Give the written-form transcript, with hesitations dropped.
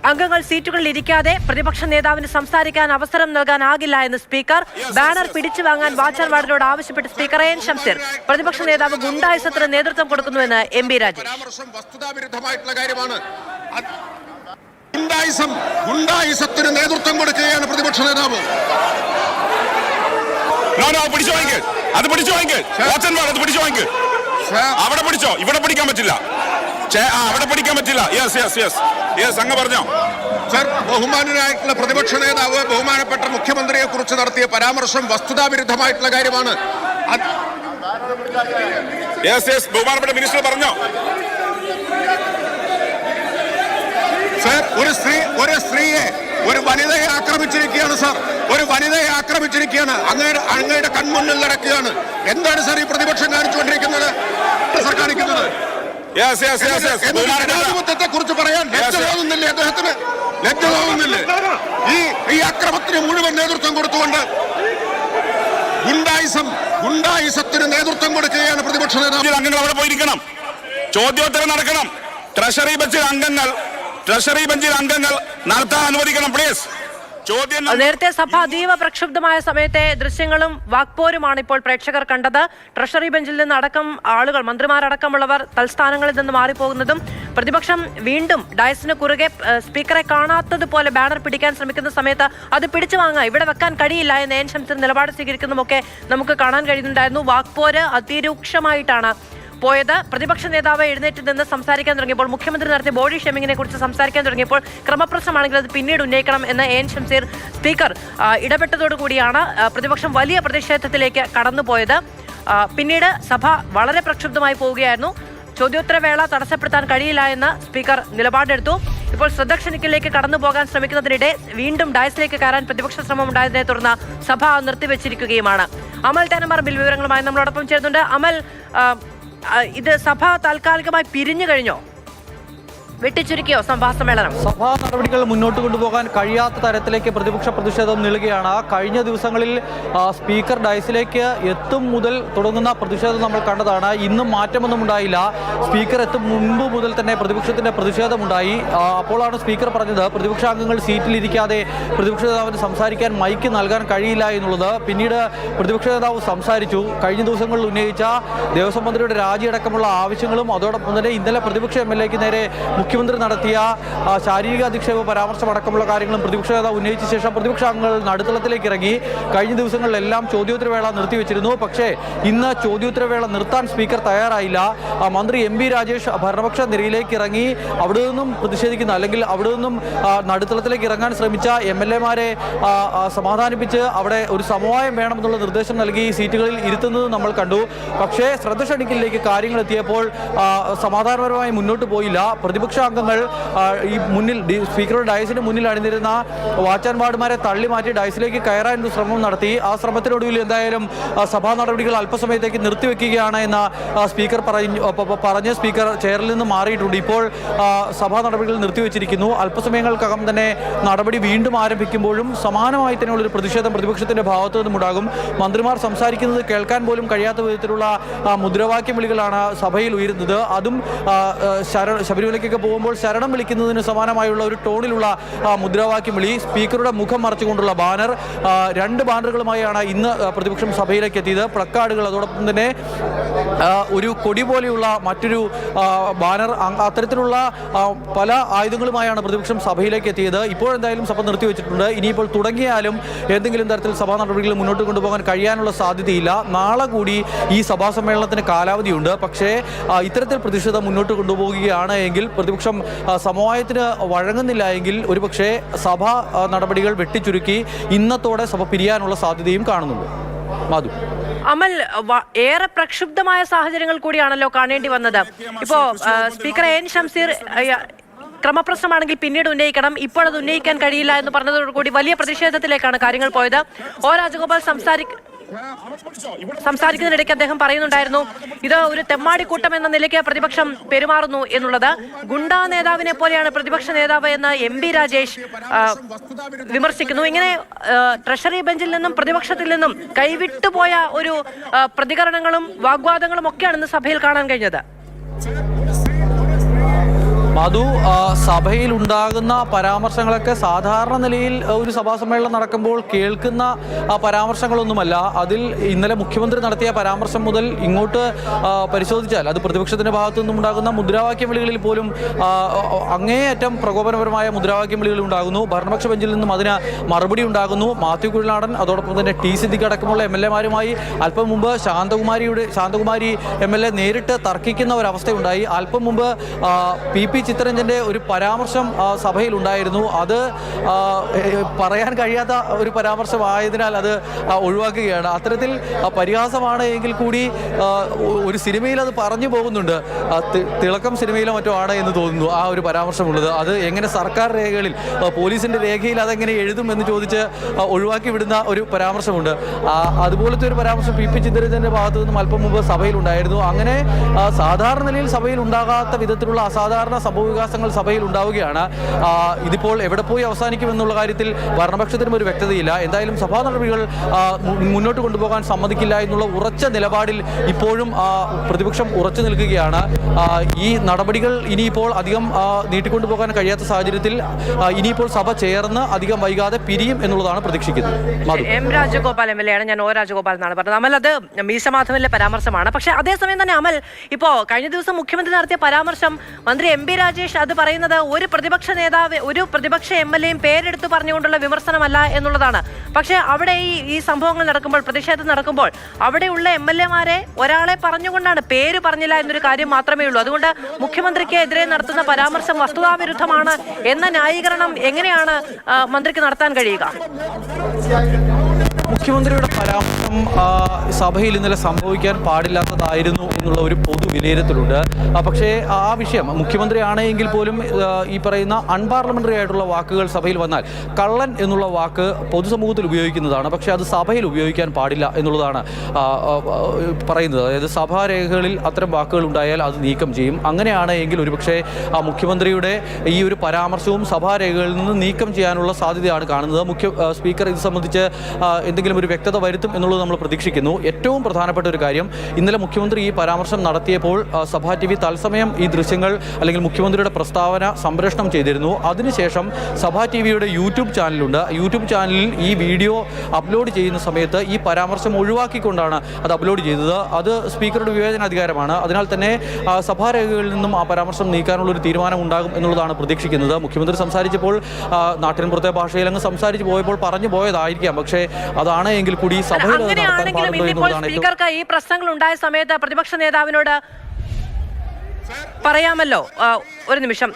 അംഗങ്ങൾ സീറ്റുകളിൽ ഇരിക്കാതെ പ്രതിപക്ഷ നേതാവിന് സംസാരിക്കാൻ അവസരം നൽകാനാകില്ല എന്ന് സ്പീക്കർ. ബാനർ പിടിച്ചു വാങ്ങാൻ വാച്ച് ആൻഡ് വാർഡിനോട് ആവശ്യപ്പെട്ട് സ്പീക്കർ എൻ ഷംസീർ. പ്രതിപക്ഷ നേതാവ് ഗുണ്ടായുസത്തിന് നേതൃത്വം കൊടുക്കുന്നുവെന്ന് എം.ബി. രാജേഷ്. വസ്തുതാവിരുദ്ധമായിട്ടുള്ള കാര്യമാണ്. ഗുണ്ടായുസത്തിന് നേതൃത്വം കൊടുക്കുകയാണ് പ്രതിപക്ഷ നേതാവ്. അവിടെ പിടിച്ചോ, ഇവിടെ പിടിക്കാൻ പറ്റില്ല, അവിടെ പിടിക്കാൻ പറ്റില്ല. അങ്ങ് പറഞ്ഞോ സർ. ബഹുമാനനായിട്ടുള്ള പ്രതിപക്ഷ നേതാവ് ബഹുമാനപ്പെട്ട മുഖ്യമന്ത്രിയെ കുറിച്ച് നടത്തിയ പരാമർശം വസ്തുതാവിരുദ്ധമായിട്ടുള്ള കാര്യമാണ്. ബഹുമാനപ്പെട്ട മിനിസ്റ്റർ പറഞ്ഞോ. സർ, ഒരു സ്ത്രീയെ, ഒരു വനിതയെ ആക്രമിച്ചിരിക്കുകയാണ് സർ. ഒരു വനിതയെ ആക്രമിച്ചിരിക്കുകയാണ്, അങ്ങയുടെ കൺമുന്നിൽ നടക്കുകയാണ്. എന്താണ് സർ ഈ പ്രതിപക്ഷം കാണിച്ചുകൊണ്ടിരിക്കുന്നത്? സർ കാണിക്കുന്നത് ജനാധിപത്യത്തെ കുറിച്ച് പറയാൻ ലജ്ജ തോന്നുന്നില്ലേ അദ്ദേഹത്തിന്? ലജ്ജ തോന്നുന്നില്ലേ? ഈ അക്രമത്തിന് മുഴുവൻ നേതൃത്വം കൊടുത്തുകൊണ്ട് ഗുണ്ടായിസത്തിന് നേതൃത്വം കൊടുക്കുകയാണ് പ്രതിപക്ഷ നേതാവ്. അംഗങ്ങൾ അവിടെ പോയിരിക്കണം, ചോദ്യോത്തരം നടക്കണം. ട്രഷറി ബെഞ്ചിൽ അംഗങ്ങൾ നടത്താൻ അനുവദിക്കണം പ്ലീസ്. നേരത്തെ സഭ അതീവ പ്രക്ഷുബ്ധമായ സമയത്തെ ദൃശ്യങ്ങളും വാക്പോരുമാണ് ഇപ്പോൾ പ്രേക്ഷകർ കണ്ടത്. ട്രഷറി ബെഞ്ചിൽ നിന്ന് അടക്കം ആളുകൾ, മന്ത്രിമാരടക്കമുള്ളവർ തൽസ്ഥാനങ്ങളിൽ നിന്ന് മാറിപ്പോകുന്നതും പ്രതിപക്ഷം വീണ്ടും ഡയസിന് കുറുകെ സ്പീക്കറെ കാണാത്തതുപോലെ ബാനർ പിടിക്കാൻ ശ്രമിക്കുന്ന സമയത്ത് അത് പിടിച്ചു വാങ്ങുക, ഇവിടെ വെക്കാൻ കഴിയില്ല എന്ന് എൻ ഷംസീർ നിലപാട് സ്വീകരിക്കുന്നതുമൊക്കെ നമുക്ക് കാണാൻ കഴിയുന്നുണ്ടായിരുന്നു. വാക്പോര് അതിരൂക്ഷമായിട്ടാണ് പോയത്. പ്രതിപക്ഷ നേതാവ് എഴുന്നേറ്റ് നിന്ന് സംസാരിക്കാൻ തുടങ്ങിയപ്പോൾ, മുഖ്യമന്ത്രി നടത്തിയ ബോഡി ഷേമിങ്ങിനെ കുറിച്ച് സംസാരിക്കാൻ തുടങ്ങിയപ്പോൾ ക്രമപ്രശ്നമാണെങ്കിൽ അത് പിന്നീട് ഉന്നയിക്കണം എന്ന് എൻ ഷംസീർ സ്പീക്കർ ഇടപെട്ടതോടുകൂടിയാണ് പ്രതിപക്ഷം വലിയ പ്രതിഷേധത്തിലേക്ക് കടന്നുപോയത്. പിന്നീട് സഭ വളരെ പ്രക്ഷുബ്ധമായി പോവുകയായിരുന്നു. ചോദ്യോത്തരവേള തടസ്സപ്പെടുത്താൻ കഴിയില്ല എന്ന് സ്പീക്കർ നിലപാടെടുത്തു. ഇപ്പോൾ ശ്രദ്ധ ക്ഷണിക്കലിലേക്ക് കടന്നു പോകാൻ ശ്രമിക്കുന്നതിനിടെ വീണ്ടും ഡയസിലേക്ക് കയറാൻ പ്രതിപക്ഷ ശ്രമം ഉണ്ടായതിനെ തുടർന്ന് സഭ നിർത്തിവെച്ചിരിക്കുകയുമാണ്. അമൽ തേനമറമ്പിൽ വിവരങ്ങളുമായി നമ്മളോടൊപ്പം ചേരുന്നുണ്ട്. അമൽ, ഇത് സഭ താൽക്കാലികമായി പിരിഞ്ഞു കഴിഞ്ഞോ? വെട്ടിച്ചുരുക്കിയോ സഭാ സമ്മേളനം? സഭാ നടപടികൾ മുന്നോട്ട് കൊണ്ടുപോകാൻ കഴിയാത്ത തരത്തിലേക്ക് പ്രതിപക്ഷ പ്രതിഷേധം നീളുകയാണ്. കഴിഞ്ഞ ദിവസങ്ങളിൽ സ്പീക്കർ ഡയസിലേക്ക് എത്തും മുതൽ തുടങ്ങുന്ന പ്രതിഷേധം നമ്മൾ കണ്ടതാണ്. ഇന്നും മാറ്റമൊന്നും ഉണ്ടായില്ല. സ്പീക്കർ എത്തും മുൻപ് മുതൽ തന്നെ പ്രതിപക്ഷത്തിന്റെ പ്രതിഷേധമുണ്ടായി. അപ്പോഴാണ് സ്പീക്കർ പറഞ്ഞത് പ്രതിപക്ഷാംഗങ്ങൾ സീറ്റിലിരിക്കാതെ പ്രതിപക്ഷ നേതാവിന് സംസാരിക്കാൻ മൈക്ക് നൽകാൻ കഴിയില്ല എന്നുള്ളത്. പിന്നീട് പ്രതിപക്ഷ നേതാവ് സംസാരിച്ചു. കഴിഞ്ഞ ദിവസങ്ങളിൽ ഉന്നയിച്ച ദേവസ്വം മന്ത്രിയുടെ രാജിയടക്കമുള്ള ആവശ്യങ്ങളും അതോടൊപ്പം തന്നെ ഇന്നലെ പ്രതിപക്ഷ എംഎൽഎക്ക് നേരെ മുഖ്യമന്ത്രി നടത്തിയ ശാരീരിക അധിക്ഷേപ പരാമർശം അടക്കമുള്ള കാര്യങ്ങളും പ്രതിപക്ഷ നേതാവ് ഉന്നയിച്ച ശേഷം പ്രതിപക്ഷ അംഗങ്ങൾ നടുത്തളത്തിലേക്ക് ഇറങ്ങി. കഴിഞ്ഞ ദിവസങ്ങളിലെല്ലാം ചോദ്യോത്തരവേള നിർത്തിവെച്ചിരുന്നു. പക്ഷേ ഇന്ന് ചോദ്യോത്തരവേള നിർത്താൻ സ്പീക്കർ തയ്യാറായില്ല. മന്ത്രി എം.ബി. രാജേഷ് ഭരണപക്ഷ നിരയിലേക്ക് ഇറങ്ങി അവിടെ നിന്നും പ്രതിഷേധിക്കുന്ന, അല്ലെങ്കിൽ അവിടെ നിന്നും നടുത്തളത്തിലേക്ക് ഇറങ്ങാൻ ശ്രമിച്ച എംഎൽഎമാരെ സമാധാനിപ്പിച്ച് അവിടെ ഒരു സമവായം വേണമെന്നുള്ള നിർദ്ദേശം നൽകി സീറ്റുകളിൽ ഇരുത്തുന്നത് നമ്മൾ കണ്ടു. പക്ഷേ ശ്രദ്ധ ക്ഷണിക്കലിലേക്ക് കാര്യങ്ങൾ എത്തിയപ്പോൾ സമാധാനപരമായി മുന്നോട്ട് പോയില്ല. പ്രതിപക്ഷ അംഗങ്ങൾ ഈ മുന്നിൽ സ്പീക്കറുടെ ഡയസിന് മുന്നിൽ അണിനിരുന്ന വാച്ച് ആൻഡ് വാർഡുമാരെ തള്ളി മാറ്റി ഡയസിലേക്ക് കയറാൻ ശ്രമം നടത്തി. ആ ശ്രമത്തിനൊടുവിൽ എന്തായാലും സഭാ നടപടികൾ അല്പസമയത്തേക്ക് നിർത്തിവെക്കുകയാണ് എന്ന് സ്പീക്കർ പറഞ്ഞ് സ്പീക്കർ ചെയറിൽ നിന്ന് മാറിയിട്ടുണ്ട്. ഇപ്പോൾ സഭാ നടപടികൾ നിർത്തിവെച്ചിരിക്കുന്നു. അല്പസമയങ്ങൾക്കകം തന്നെ നടപടി വീണ്ടും ആരംഭിക്കുമ്പോഴും സമാനമായി തന്നെയുള്ളൊരു പ്രതിഷേധം പ്രതിപക്ഷത്തിന്റെ ഭാഗത്തു നിന്നുമുണ്ടാകും. മന്ത്രിമാർ സംസാരിക്കുന്നത് കേൾക്കാൻ പോലും കഴിയാത്ത വിധത്തിലുള്ള മുദ്രാവാക്യം വിളികളാണ് സഭയിൽ ഉയരുന്നത്. അതും ശബരിമലയ്ക്കൊക്കെ പോകുമ്പോൾ ശരണം വിളിക്കുന്നതിന് സമാനമായുള്ള ഒരു ടോണിലുള്ള മുദ്രാവാക്യം വിളി, സ്പീക്കറുടെ മുഖം മറച്ചുകൊണ്ടുള്ള ബാനർ, 2 ബാനറുകളുമായാണ് ഇന്ന് പ്രതിപക്ഷം സഭയിലേക്ക് എത്തിയത്. പ്ലക്കാർഡുകൾ, അതോടൊപ്പം തന്നെ ഒരു കൊടി പോലെയുള്ള മറ്റൊരു ബാനർ, അത്തരത്തിലുള്ള പല ആയുധങ്ങളുമായാണ് പ്രതിപക്ഷം സഭയിലേക്ക് എത്തിയത്. ഇപ്പോഴെന്തായാലും സഭ നിർത്തിവെച്ചിട്ടുണ്ട്. ഇനിയിപ്പോൾ തുടങ്ങിയാലും ഏതെങ്കിലും തരത്തിൽ സഭാ നടപടികൾ മുന്നോട്ട് കൊണ്ടുപോകാൻ കഴിയാനുള്ള സാധ്യതയില്ല. നാളെ കൂടി ഈ സഭാ സമ്മേളനത്തിന് കാലാവധിയുണ്ട്. പക്ഷേ ഇത്തരത്തിൽ പ്രതിഷേധം മുന്നോട്ട് കൊണ്ടുപോകുകയാണ് എങ്കിൽ, പ്രതിപക്ഷം സമവായത്തിന് വഴങ്ങുന്നില്ല എങ്കിൽ ഒരുപക്ഷെ സഭാ നടപടികൾ വെട്ടിച്ചുരുക്കി ഇന്നത്തോടെ സഭ പിരിയാനുള്ള സാധ്യതയും കാണുന്നുണ്ട്. മാധു. അമൽ, ഏറെ പ്രക്ഷുബ്ധമായ സാഹചര്യങ്ങൾ കൂടിയാണല്ലോ കാണേണ്ടി വന്നത്. ഇപ്പോ സ്പീക്കർ എൻ ഷംസീർ ക്രമപ്രശ്നമാണെങ്കിൽ പിന്നീട് ഉന്നയിക്കണം, ഇപ്പോഴത് ഉന്നയിക്കാൻ കഴിയില്ല എന്ന് പറഞ്ഞതോടുകൂടി വലിയ പ്രതിഷേധത്തിലേക്കാണ് കാര്യങ്ങൾ പോയത്. ഒ രാജഗോപാൽ സംസാരിക്കുന്നതിനിടയ്ക്ക് അദ്ദേഹം പറയുന്നുണ്ടായിരുന്നു ഇത് ഒരു തെമ്മാടിക്കൂട്ടം എന്ന നിലയ്ക്ക് പ്രതിപക്ഷം പെരുമാറുന്നു എന്നുള്ളത്. ഗുണ്ടാ നേതാവിനെ പോലെയാണ് പ്രതിപക്ഷ നേതാവ് എന്ന് എം.ബി. രാജേഷ് വിമർശിക്കുന്നു. ഇങ്ങനെ ട്രഷറി ബെഞ്ചിൽ നിന്നും പ്രതിപക്ഷത്തിൽ നിന്നും കൈവിട്ടുപോയ ഒരു പ്രതികരണങ്ങളും വാഗ്വാദങ്ങളും ഒക്കെയാണ് ഇന്ന് സഭയിൽ കാണാൻ കഴിഞ്ഞത്. മധു, സഭയിൽ ഉണ്ടാകുന്ന പരാമർശങ്ങളൊക്കെ സാധാരണ നിലയിൽ ഒരു സഭാ സമ്മേളനം നടക്കുമ്പോൾ കേൾക്കുന്ന പരാമർശങ്ങളൊന്നുമല്ല. അതിൽ ഇന്നലെ മുഖ്യമന്ത്രി നടത്തിയ പരാമർശം മുതൽ ഇങ്ങോട്ട് പരിശോധിച്ചാൽ അത് പ്രതിപക്ഷത്തിന്റെ ഭാഗത്തു നിന്നും ഉണ്ടാകുന്ന മുദ്രാവാക്യ വിളികളിൽ പോലും അങ്ങേയറ്റം പ്രകോപനപരമായ മുദ്രാവാക്യം വിളികൾ ഉണ്ടാകുന്നു. ഭരണപക്ഷ ബെഞ്ചിൽ നിന്നും അതിന് മറുപടി ഉണ്ടാകുന്നു. മാത്യു കുഴൽനാടൻ അതോടൊപ്പം തന്നെ ടി സിദ്ദിഖ് അടക്കമുള്ള MLA-മാരുമായി അല്പം മുമ്പ് ശാന്തകുമാരി MLA നേരിട്ട് തർക്കിക്കുന്ന ഒരവസ്ഥയുണ്ടായി. അല്പം മുമ്പ് PP ചിത്തരഞ്ജന്റെ ഒരു പരാമർശം സഭയിൽ ഉണ്ടായിരുന്നു. അത് പറയാൻ കഴിയാത്ത ഒരു പരാമർശമായതിനാൽ അത് ഒഴിവാക്കുകയാണ്. അത്തരത്തിൽ പരിഹാസമാണ് എങ്കിൽ കൂടി ഒരു സിനിമയിൽ അത് പറഞ്ഞു പോകുന്നുണ്ട്. തിളക്കം സിനിമയിലോ മറ്റോ ആണ് എന്ന് തോന്നുന്നു ആ ഒരു പരാമർശമുള്ളത്. അത് എങ്ങനെ സർക്കാർ രേഖകളിൽ പോലീസിന്റെ രേഖയിൽ അതെങ്ങനെ എഴുതും എന്ന് ചോദിച്ച് ഒഴിവാക്കി വിടുന്ന ഒരു പരാമർശമുണ്ട്. അതുപോലത്തെ ഒരു പരാമർശം PP ചിത്തരഞ്ജന്റെ ഭാഗത്തു നിന്നും അല്പം മുമ്പ് സഭയിലുണ്ടായിരുന്നു. അങ്ങനെ സാധാരണ നിലയിൽ സഭയിൽ ഉണ്ടാകാത്ത വിധത്തിലുള്ള അസാധാരണ സംഭവവികാസങ്ങൾ സഭയിൽ ഉണ്ടാവുകയാണ്. ഇതിപ്പോൾ എവിടെ പോയി അവസാനിക്കുമെന്നുള്ള കാര്യത്തിൽ ഭരണപക്ഷത്തിനും ഒരു വ്യക്തതയില്ല. എന്തായാലും സഭാ നടപടികൾ മുന്നോട്ട് കൊണ്ടുപോകാൻ സമ്മതിക്കില്ല എന്നുള്ള ഉറച്ച നിലപാടിൽ ഇപ്പോഴും പ്രതിപക്ഷം ഉറച്ചു നിൽക്കുകയാണ്. ഈ നടപടികൾ ഇനിയിപ്പോൾ അധികം നീട്ടിക്കൊണ്ടുപോകാൻ കഴിയാത്ത സാഹചര്യത്തിൽ ഇനിയിപ്പോൾ സഭ ചേർന്ന് അധികം വൈകാതെ പിരിയും എന്നുള്ളതാണ് പ്രതീക്ഷിക്കുന്നത്. M. രാജഗോപാൽ MLA ആണ്, ഞാൻ O. രാജഗോപാൽ എന്നാണ് പറഞ്ഞത്. അമൽ, അത് മീശമാധവനിലെ പരാമർശമാണ്. പക്ഷേ അതേസമയം തന്നെ അമൽ, ഇപ്പോൾ കഴിഞ്ഞ ദിവസം മുഖ്യമന്ത്രി നടത്തിയ പരാമർശം മന്ത്രി MP രാജേഷ് അത് പറയുന്നത് ഒരു പ്രതിപക്ഷ നേതാവ് ഒരു പ്രതിപക്ഷ MLA-യും പേരെടുത്ത് പറഞ്ഞുകൊണ്ടുള്ള വിമർശനമല്ല എന്നുള്ളതാണ്. പക്ഷേ അവിടെ ഈ സംഭവങ്ങൾ നടക്കുമ്പോൾ, പ്രതിഷേധം നടക്കുമ്പോൾ അവിടെയുള്ള MLA-മാരെ ഒരാളെ പറഞ്ഞുകൊണ്ടാണ്, പേര് പറഞ്ഞില്ല എന്നൊരു കാര്യം മാത്രമേ ഉള്ളൂ. അതുകൊണ്ട് മുഖ്യമന്ത്രിക്ക് എതിരെ നടത്തുന്ന പരാമർശം വസ്തുതാവിരുദ്ധമാണ് എന്ന ന്യായീകരണം എങ്ങനെയാണ് മന്ത്രിക്ക് നടത്താൻ കഴിയുക? മുഖ്യമന്ത്രിയുടെ പരാമർശം സഭയിൽ ഇന്നലെ സംഭവിക്കാൻ പാടില്ലാത്തതായിരുന്നു എന്നുള്ള ഒരു പൊതു വിലയിരുത്തലുണ്ട്. പക്ഷേ ആ വിഷയം മുഖ്യമന്ത്രിയാണ് എങ്കിൽ പോലും ഈ പറയുന്ന അൺപാർലമെന്ററി ആയിട്ടുള്ള വാക്കുകൾ സഭയിൽ വന്നാൽ കള്ളൻ എന്നുള്ള വാക്ക് പൊതുസമൂഹത്തിൽ ഉപയോഗിക്കുന്നതാണ്. പക്ഷേ അത് സഭയിൽ ഉപയോഗിക്കാൻ പാടില്ല എന്നുള്ളതാണ് പറയുന്നത്. അതായത് സഭാരേഖകളിൽ അത്തരം വാക്കുകൾ ഉണ്ടായാൽ അത് നീക്കം ചെയ്യും. അങ്ങനെയാണ് എങ്കിൽ ഒരുപക്ഷെ മുഖ്യമന്ത്രിയുടെ ഈ ഒരു പരാമർശവും സഭാരേഖകളിൽ നിന്ന് നീക്കം ചെയ്യാനുള്ള സാധ്യതയാണ് കാണുന്നത്. സ്പീക്കർ ഇത് സംബന്ധിച്ച് എന്തെങ്കിലും ഒരു വ്യക്തത വരുത്തും എന്നുള്ളത് നമ്മൾ പ്രതീക്ഷിക്കുന്നു. ഏറ്റവും പ്രധാനപ്പെട്ട ഒരു കാര്യം, ഇന്നലെ മുഖ്യമന്ത്രി ഈ പരാമർശം നടത്തിയപ്പോൾ സഭാ TV തത്സമയം ഈ ദൃശ്യങ്ങൾ അല്ലെങ്കിൽ മുഖ്യമന്ത്രിയുടെ പ്രസ്താവന സംപ്രേഷണം ചെയ്തിരുന്നു. അതിനുശേഷം സഭാ TVയുടെ യൂട്യൂബ് ചാനലുണ്ട്. യൂട്യൂബ് ചാനലിൽ ഈ വീഡിയോ അപ്ലോഡ് ചെയ്യുന്ന സമയത്ത് ഈ പരാമർശം ഒഴിവാക്കിക്കൊണ്ടാണ് അത് അപ്ലോഡ് ചെയ്തത്. അത് സ്പീക്കറുടെ വിവേചനാധികാരമാണ്. അതിനാൽ തന്നെ സഭാരേഖകളിൽ നിന്നും ആ പരാമർശം നീക്കാനുള്ള ഒരു തീരുമാനം ഉണ്ടാകും എന്നുള്ളതാണ് പ്രതീക്ഷിക്കുന്നത്. മുഖ്യമന്ത്രി സംസാരിച്ചപ്പോൾ നാട്ടിൻപുറത്തെ ഭാഷയിൽ അങ്ങ് സംസാരിച്ച് പോയപ്പോൾ പറഞ്ഞു പോയതായിരിക്കാം. പക്ഷേ അതാണ് എങ്കിൽ കൂടി സഭയിൽ സ്പീക്കർക്ക് ഈ പ്രശ്നങ്ങൾ ഉണ്ടായ സമയത്ത് പ്രതിപക്ഷ നേതാവിനോട് പറയാമല്ലോ. ഒരു നിമിഷം,